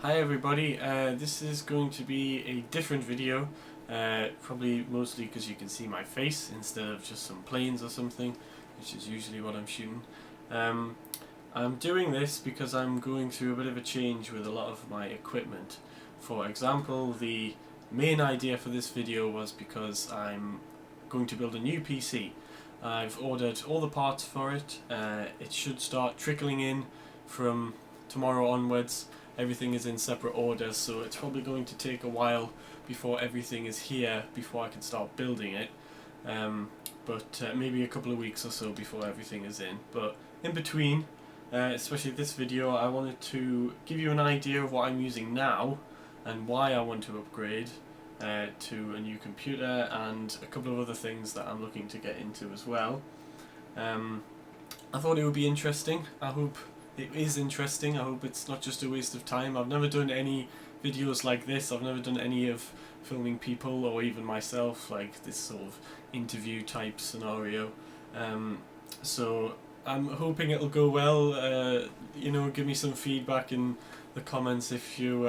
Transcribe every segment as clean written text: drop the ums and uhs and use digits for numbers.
Hi everybody, this is going to be a different video, probably mostly because you can see my face instead of just some planes or something, which is usually what I'm shooting. I'm doing this because I'm going through a bit of a change with a lot of my equipment. For example, the main idea for this video was because I'm going to build a new PC. I've ordered all the parts for it. It should start trickling in from tomorrow onwards. Everything is in separate orders, so it's probably going to take a while before everything is here, before I can start building it. But maybe a couple of weeks or so before everything is in. But in between, especially this video, I wanted to give you an idea of what I'm using now and why I want to upgrade to a new computer, and a couple of other things that I'm looking to get into as well. I thought it would be interesting. I hope it is interesting. I hope it's not just a waste of time. I've never done any videos like this. I've never done any of filming people or even myself, like this sort of interview type scenario. So I'm hoping it'll go well. Give me some feedback in the comments if you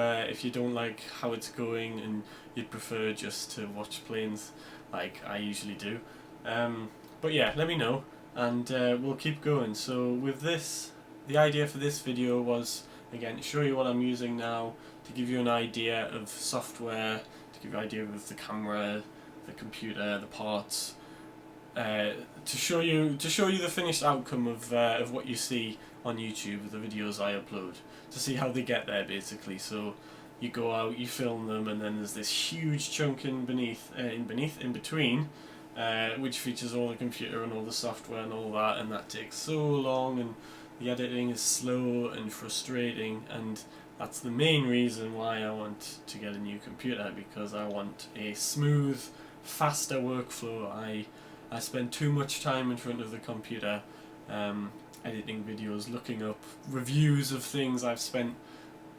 don't like how it's going and you'd prefer just to watch planes like I usually do. But yeah, let me know, and we'll keep going. So with this, the idea for this video was, again, to show you what I'm using now, to give you an idea of software, to give you an idea of the camera, the computer, the parts, to show you the finished outcome of what you see on YouTube, the videos I upload, to see how they get there basically. So you go out, you film them, and then there's this huge chunk in between, which features all the computer and all the software and all that, and that takes so long, and the editing is slow and frustrating, and that's the main reason why I want to get a new computer, because I want a smooth, faster workflow. I spend too much time in front of the computer editing videos, looking up reviews of things. I've spent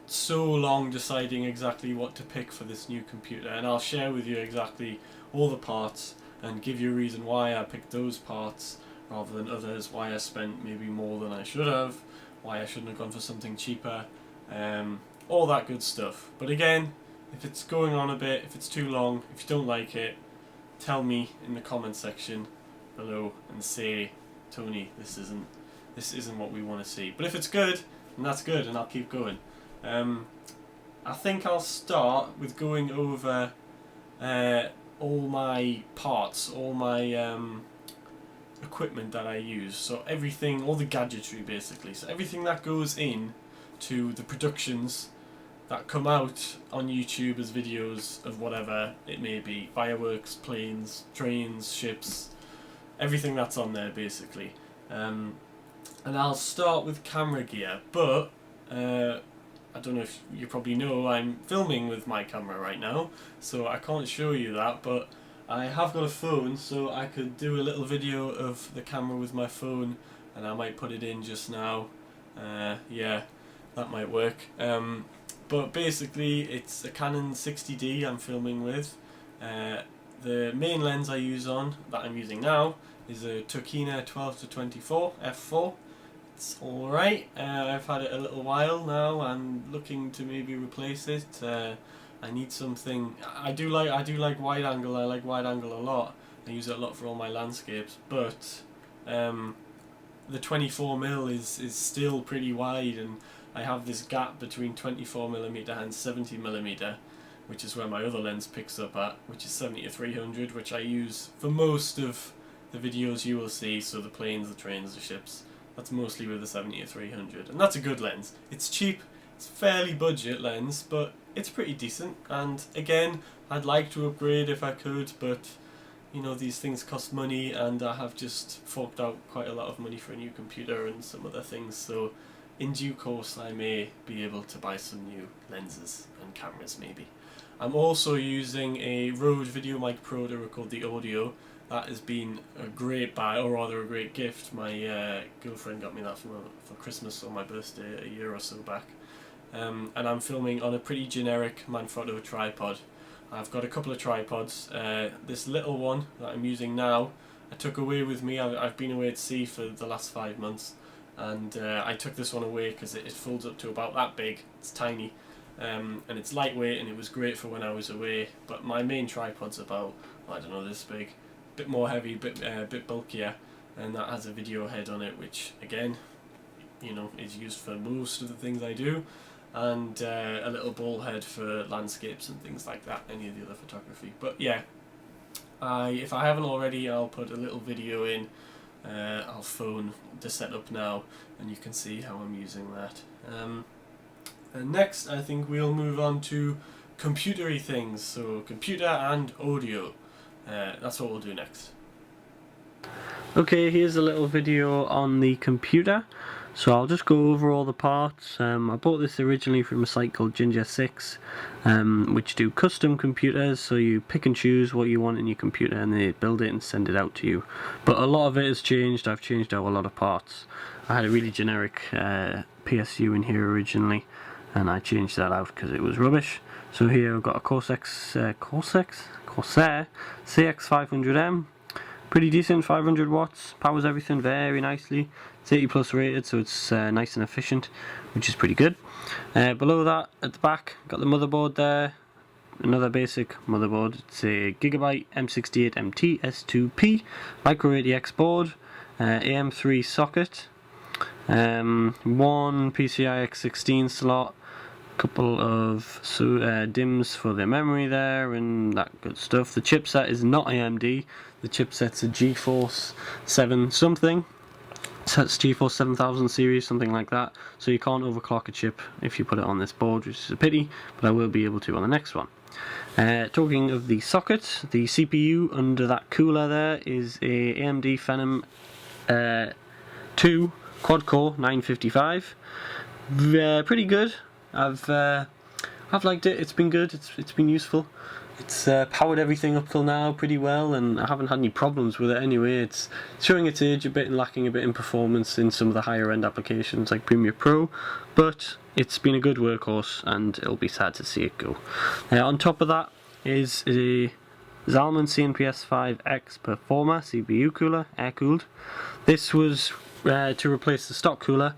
so long deciding exactly what to pick for this new computer, and I'll share with you exactly all the parts and give you a reason why I picked those parts rather than others, why I spent maybe more than I should have, why I shouldn't have gone for something cheaper, all that good stuff. But again, if it's going on a bit, if it's too long, if you don't like it, tell me in the comment section below and say, Tony, this isn't what we want to see. But if it's good, then that's good, and I'll keep going. I think I'll start with going over all my parts, all my equipment that I use. So everything, all the gadgetry basically. So everything that goes in to the productions that come out on YouTube as videos of whatever it may be, fireworks, planes, trains, ships, everything that's on there basically. And I'll start with camera gear, but I don't know if you probably know I'm filming with my camera right now, so I can't show you that, but I have got a phone, so I could do a little video of the camera with my phone, and I might put it in just now. Yeah, that might work. But basically it's a Canon 60D I'm filming with. The main lens I use on, that I'm using now, is a Tokina 12-24 f4. It's alright. I've had it a little while now. I'm looking to maybe replace it. I need something. I do like wide angle. I like wide angle a lot. I use it a lot for all my landscapes. But the 24mm is still pretty wide, and I have this gap between 24mm and 70mm, which is where my other lens picks up at, which is 70-300, which I use for most of the videos you will see. So the planes, the trains, the ships. That's mostly with the 70-300, and that's a good lens. It's cheap, it's fairly budget lens, but it's pretty decent. And again, I'd like to upgrade if I could, but you know, these things cost money, and I have just forked out quite a lot of money for a new computer and some other things, so in due course I may be able to buy some new lenses and cameras maybe. I'm also using a Rode VideoMic Pro to record the audio. That has been a great buy, or rather a great gift. My girlfriend got me that for Christmas or my birthday a year or so back. And I'm filming on a pretty generic Manfrotto tripod. I've got a couple of tripods. This little one that I'm using now, I took away with me. I've been away at sea for the last 5 months, and I took this one away because it folds up to about that big. It's tiny. and it's lightweight and it was great for when I was away. But my main tripod's about, I don't know, this big, bit more heavy, bit bulkier, and that has a video head on it, which again, you know, is used for most of the things I do, and a little ball head for landscapes and things like that, any of the other photography. But yeah, if I haven't already, I'll put a little video in. I'll phone the setup now and you can see how I'm using that. And next I think we'll move on to computery things, so computer and audio. That's what we'll do next. Okay, here's a little video on the computer. So I'll just go over all the parts. I bought this originally from a site called Ginger 6, which do custom computers, so you pick and choose what you want in your computer and they build it and send it out to you. But a lot of it has changed. I've changed out a lot of parts. I had a really generic PSU in here originally, and I changed that out because it was rubbish. So here I've got a Corsair CX500M. Pretty decent, 500 watts, powers everything very nicely. It's 80 plus rated, so it's nice and efficient, which is pretty good. Below that, at the back, got the motherboard there. Another basic motherboard. It's a Gigabyte M68MT S2P micro ATX board, AM3 socket, one PCI X16 slot, couple of DIMMs for the memory there and that good stuff. The chipset is not AMD, the chipset's a GeForce 7 something. So it's GeForce 7000 series, something like that, so you can't overclock a chip if you put it on this board, which is a pity, but I will be able to on the next one. Talking of the socket, the CPU under that cooler there is a AMD Phenom 2 quad-core 955. Pretty good. I've liked it. It's been good. It's been useful. It's powered everything up till now pretty well, and I haven't had any problems with it anyway. It's showing its age a bit and lacking a bit in performance in some of the higher end applications like Premiere Pro, but it's been a good workhorse and it'll be sad to see it go. On top of that is a Zalman CNPS5X Performer CPU cooler, air cooled. This was to replace the stock cooler.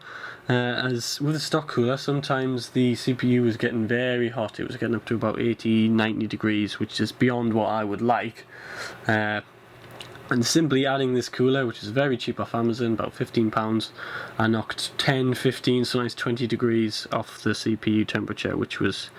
As with the stock cooler, sometimes the CPU was getting very hot. It was getting up to about 80-90 degrees, which is beyond what I would like. And simply adding this cooler, which is very cheap off Amazon, about £15, I knocked 10, 15, sometimes 20 degrees off the CPU temperature, which was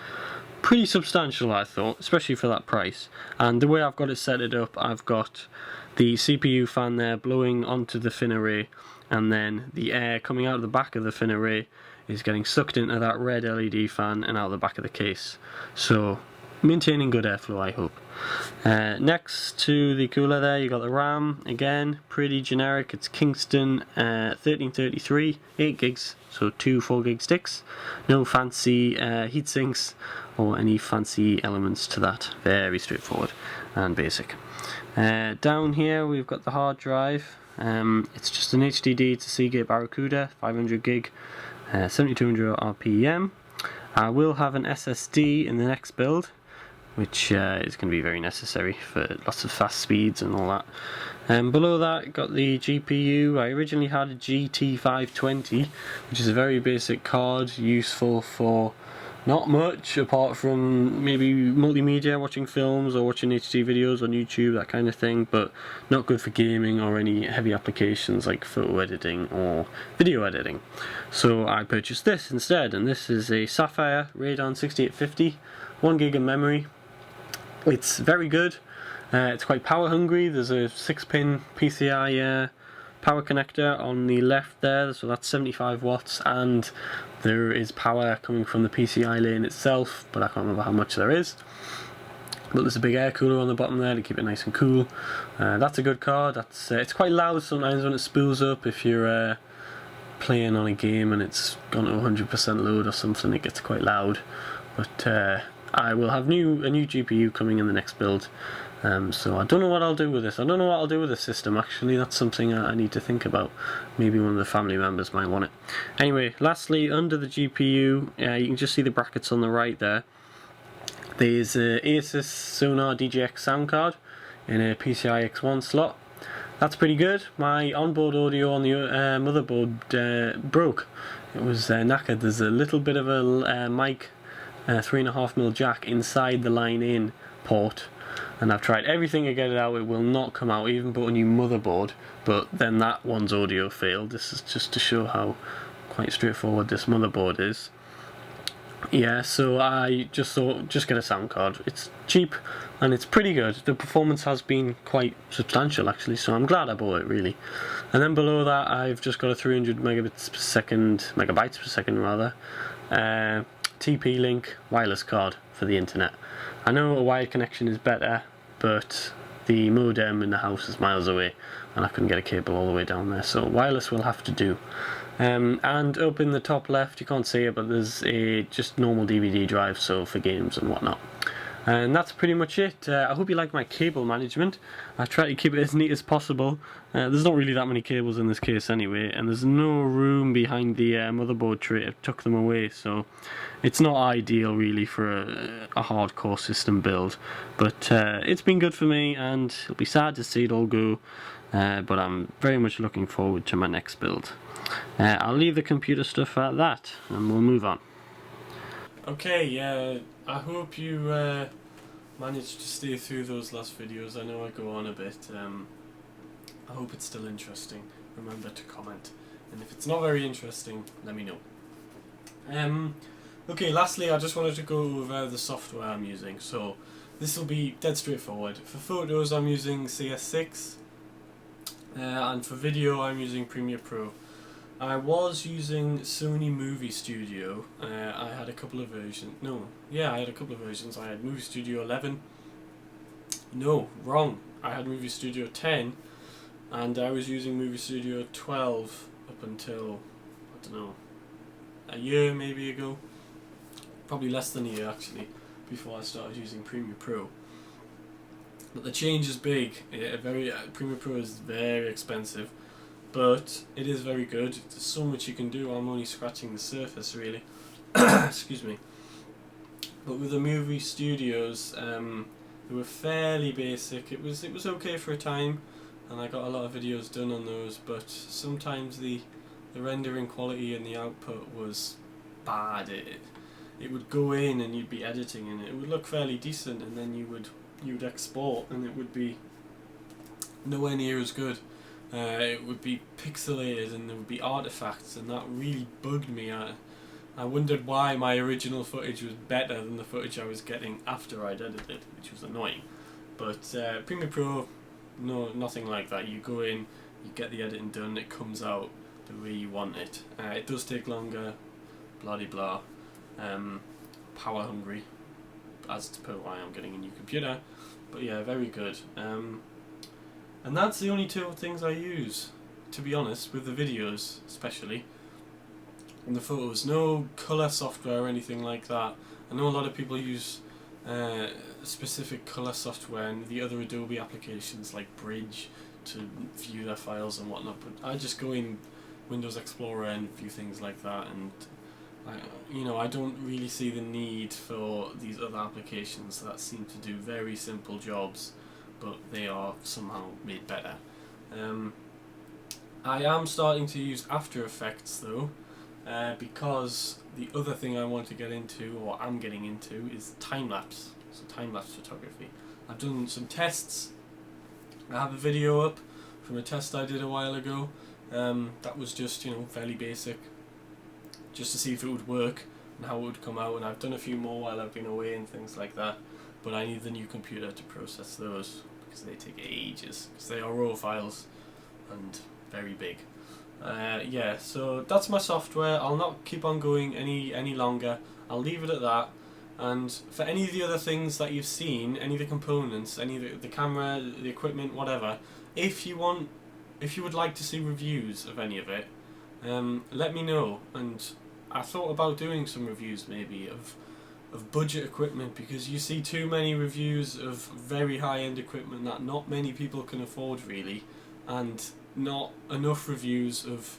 pretty substantial, I thought, especially for that price. And the way I've got it set it up, I've got the CPU fan there blowing onto the fin array, and then the air coming out of the back of the fin array is getting sucked into that red LED fan and out the back of the case. So maintaining good airflow, I hope. Next to the cooler there you got the RAM, again pretty generic. It's Kingston 1333, 8 gigs, so 2 4 gig sticks. No fancy heat sinks or any fancy elements to that, very straightforward and basic. Down here we've got the hard drive. It's just an HDD, it's a Seagate Barracuda, 500 gig, 7200 RPM. I will have an SSD in the next build, which is going to be very necessary for lots of fast speeds and all that. Below that, got the GPU. I originally had a GT520, which is a very basic card, useful for not much apart from maybe multimedia, watching films or watching HD videos on YouTube, that kind of thing, but not good for gaming or any heavy applications like photo editing or video editing. So I purchased this instead, and this is a Sapphire Radeon 6850, 1 gig of memory. It's very good. It's quite power hungry. There's a 6-pin PCI power connector on the left there, so that's 75 watts, and there is power coming from the PCI lane itself, but I can't remember how much there is. But there's a big air cooler on the bottom there to keep it nice and cool. That's a good card. It's quite loud sometimes when it spools up. If you're playing on a game and it's gone to 100% load or something, it gets quite loud. But I will have a new GPU coming in the next build. So I don't know what I'll do with this. I don't know what I'll do with this system, actually. That's something I need to think about. Maybe one of the family members might want it. Anyway, lastly, under the GPU, you can just see the brackets on the right there. There's a Asus Sonar DGX sound card in a PCI X1 slot. That's pretty good. My onboard audio on the motherboard broke. It was knackered. There's a little bit of a mic 3.5mm jack inside the line-in port, and I've tried everything to get it out. It will not come out. Even bought a new motherboard, but then that one's audio failed. This is just to show how quite straightforward this motherboard is. Yeah, so I just thought, just get a sound card. It's cheap and it's pretty good. The performance has been quite substantial actually, so I'm glad I bought it really. And then below that I've just got a 300 megabytes per second rather, TP-Link wireless card for the internet. I know a wired connection is better, but the modem in the house is miles away and I couldn't get a cable all the way down there, so wireless will have to do. And up in the top left, you can't see it, but there's a just normal DVD drive, so for games and whatnot. And that's pretty much it. I hope you like my cable management. I try to keep it as neat as possible. There's not really that many cables in this case anyway, and there's no room behind the motherboard tray. I took them away, so it's not ideal really for a hardcore system build. But it's been good for me, and it'll be sad to see it all go. But I'm very much looking forward to my next build. I'll leave the computer stuff at that and we'll move on. Okay, I hope you managed to stay through those last videos. I know I go on a bit. I hope it's still interesting. Remember to comment, and if it's not very interesting, let me know. Okay, lastly I just wanted to go over the software I'm using. So this will be dead straightforward. For photos I'm using CS6, and for video I'm using Premiere Pro. I was using Sony Movie Studio. I had a couple of versions. I had a couple of versions. I had Movie Studio 11. No, wrong. I had Movie Studio 10, and I was using Movie Studio 12 up until, I don't know, a year maybe ago. Probably less than a year actually, before I started using Premiere Pro. But the change is big. Premiere Pro is very expensive, but it is very good. There's so much you can do. I'm only scratching the surface really. Excuse me. But with the movie studios, they were fairly basic. It was okay for a time, and I got a lot of videos done on those. But sometimes the rendering quality and the output was bad. It would go in and you'd be editing, and it would look fairly decent, and then you'd export, and it would be nowhere near as good. It would be pixelated and there would be artifacts, and that really bugged me. I wondered why my original footage was better than the footage I was getting after I'd edited, which was annoying. But Premiere Pro, no, nothing like that. You go in, you get the editing done, it comes out the way you want it. It does take longer, blah de blah, power hungry, as to per why I'm getting a new computer. But yeah, very good. And that's the only two things I use, to be honest, with the videos especially. And the photos, no colour software or anything like that. I know a lot of people use specific colour software and the other Adobe applications like Bridge to view their files and whatnot, but I just go in Windows Explorer and view things like that, and I don't really see the need for these other applications that seem to do very simple jobs, but they are somehow made better. I am starting to use After Effects though, because the other thing I want to get into, or am getting into, is time-lapse. So time-lapse photography. I've done some tests. I have a video up from a test I did a while ago. That was just, fairly basic, just to see if it would work and how it would come out. And I've done a few more while I've been away and things like that. But I need the new computer to process those, because they take ages, because they are raw files and very big. Yeah, so that's my software. I'll not keep on going any longer. I'll leave it at that. And for any of the other things that you've seen, any of the components, any of the camera, the equipment, whatever, if you would like to see reviews of any of it, let me know. And I thought about doing some reviews maybe of budget equipment, because you see too many reviews of very high-end equipment that not many people can afford really, and not enough reviews of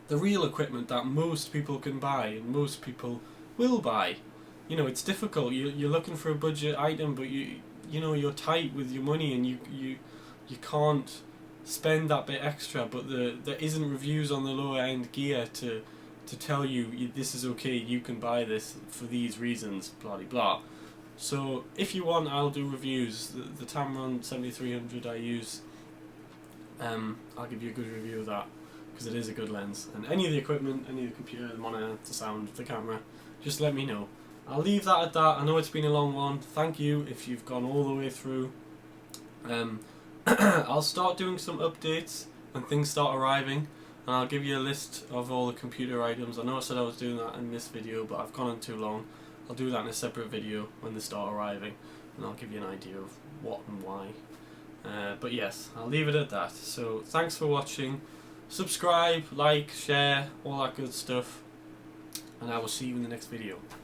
the real equipment that most people can buy and most people will buy. It's difficult. You're looking for a budget item, but you're tight with your money, and you can't spend that bit extra. But there isn't reviews on the lower end gear to to tell you this is okay, you can buy this for these reasons, blah blah blah. So if you want, I'll do reviews. The Tamron 7300 I use, I'll give you a good review of that, because it is a good lens. And any of the equipment, any of the computer, the monitor, the sound, the camera, just let me know. I'll leave that at that. I know it's been a long one. Thank you if you've gone all the way through. I'll start doing some updates when things start arriving, and I'll give you a list of all the computer items. I know I said I was doing that in this video, but I've gone on too long. I'll do that in a separate video when they start arriving, and I'll give you an idea of what and why. But yes, I'll leave it at that. So thanks for watching. Subscribe, like, share, all that good stuff, and I will see you in the next video.